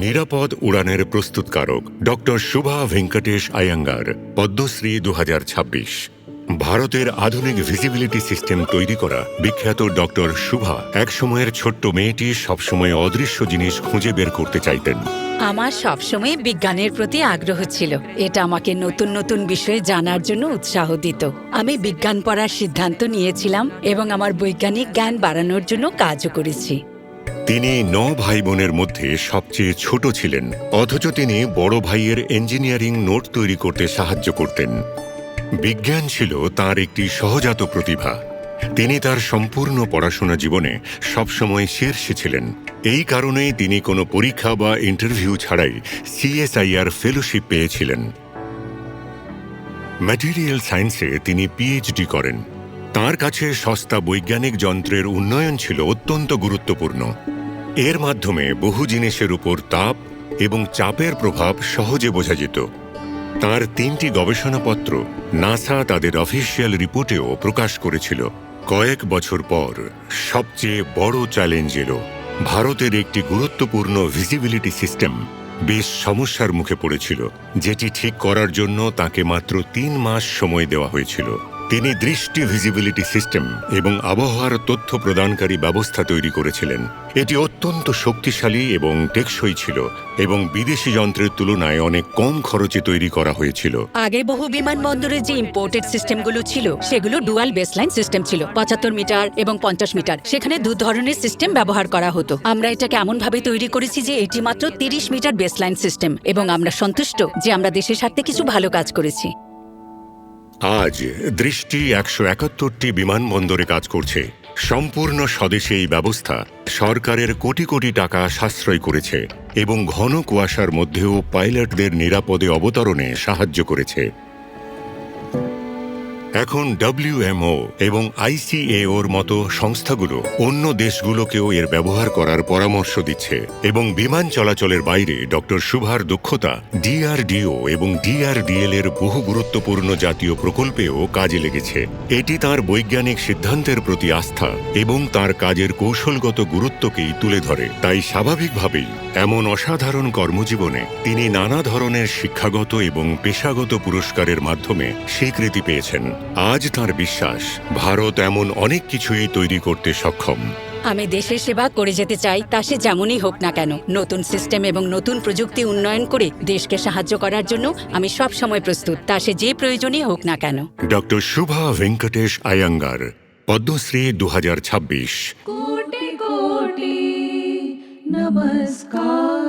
নিরাপদ উড়ানের প্রস্তুতকারক ডক্টর শুভা ভেঙ্কটেশ আয়াঙ্গার, পদ্মশ্রী 2026। ভারতের আধুনিক ভিজিবিলিটি সিস্টেম তৈরি করা বিখ্যাত ডক্টর শুভা এক সময়ের ছোট্ট মেয়েটি সবসময় অদৃশ্য জিনিস খুঁজে বের করতে চাইতেন। আমার সবসময় বিজ্ঞানের প্রতি আগ্রহ ছিল। এটা আমাকে নতুন নতুন বিষয়ে জানার জন্য উৎসাহ দিত। আমি বিজ্ঞান পড়ার সিদ্ধান্ত নিয়েছিলাম এবং আমার বৈজ্ঞানিক জ্ঞান বাড়ানোর জন্য কাজও করেছি। তিনি 9 ভাই বোনের মধ্যে সবচেয়ে ছোট ছিলেন, অথচ তিনি বড় ভাইয়ের ইঞ্জিনিয়ারিং নোট তৈরি করতে সাহায্য করতেন। বিজ্ঞান ছিল তার একটি সহজাত প্রতিভা। তিনি তার সম্পূর্ণ পড়াশোনা জীবনে সবসময় শীর্ষে ছিলেন। এই কারণেই তিনি কোনো পরীক্ষা বা ইন্টারভিউ ছাড়াই CSIR ফেলোশিপ পেয়েছিলেন। ম্যাটেরিয়াল সায়েন্সে তিনি PhD করেন। তার কাছে সস্তা বৈজ্ঞানিক যন্ত্রের উন্নয়ন ছিল অত্যন্ত গুরুত্বপূর্ণ। এর মাধ্যমে বহু জিনিসের উপর তাপ এবং চাপের প্রভাব সহজে বোঝা যেত। তার 3টি গবেষণাপত্র নাসা তাদের অফিসিয়াল রিপোর্টেও প্রকাশ করেছিল। কয়েক বছর পর সবচেয়ে বড় চ্যালেঞ্জ এলো। ভারতের একটি গুরুত্বপূর্ণ ভিজিবিলিটি সিস্টেম বেশ সমস্যার মুখে পড়েছিল, যেটি ঠিক করার জন্য তাকে মাত্র 3 মাস সময় দেওয়া হয়েছিল। তিনি দৃষ্টি ভিজিবিলিটি সিস্টেম এবং আবহাওয়ার তথ্য প্রদানকারী ব্যবস্থা তৈরি করেছিলেন। এটি অত্যন্ত শক্তিশালী এবং টেকসই ছিল এবং বিদেশি যন্ত্রের তুলনায় অনেক কম খরচে তৈরি করা হয়েছিল। আগে বহু বিমানবন্দরে যে ইম্পোর্টেড সিস্টেমগুলো ছিল সেগুলো ডুয়াল বেসলাইন সিস্টেম ছিল, 75 মিটার এবং 50 মিটার। সেখানে 2 ধরনের সিস্টেম ব্যবহার করা হতো। আমরা এটাকে এমনভাবে তৈরি করেছি যে এটি মাত্র 30 মিটার বেসলাইন সিস্টেম এবং আমরা সন্তুষ্ট যে আমরা দেশের স্বার্থে কিছু ভালো কাজ করেছি। আজ দৃষ্টি 171টি বিমানবন্দরে কাজ করছে। সম্পূর্ণ স্বদেশে এই ব্যবস্থা সরকারের কোটি কোটি টাকা সাশ্রয় করেছে এবং ঘন কুয়াশার মধ্যেও পাইলটদের নিরাপদে অবতরণে সাহায্য করেছে। এখন WMO এবং ICAOর মতো সংস্থাগুলো অন্য দেশগুলোকেও এর ব্যবহার করার পরামর্শ দিচ্ছে এবং বিমান চলাচলের বাইরে ডক্টর শুভার দক্ষতা DRDO এবং DRDL এর বহু গুরুত্বপূর্ণ জাতীয় প্রকল্পেও কাজে লেগেছে। এটি তার বৈজ্ঞানিক সিদ্ধান্তের প্রতি আস্থা এবং তার কাজের কৌশলগত গুরুত্বকেই তুলে ধরে। তাই স্বাভাবিকভাবেই এমন অসাধারণ কর্মজীবনে তিনি নানা ধরনের শিক্ষাগত এবং পেশাগত পুরস্কারের মাধ্যমে স্বীকৃতি পেয়েছেন। আজ তার বিশ্বাস, ভারত এমন অনেক কিছুই তৈরি করতে সক্ষম। আমি দেশের সেবা করে যেতে চাই, তা সে যেমনই হোক না কেন। নতুন সিস্টেম এবং নতুন প্রযুক্তি উন্নয়ন করে দেশকে সাহায্য করার জন্য আমি সব সময় প্রস্তুত, তা সে যে প্রয়োজনই হোক না কেন। ডক্টর শুভা ভেঙ্কটেশ আয়াঙ্গার, পদ্মশ্রী 2026। कोटि कोटि नमस्कार।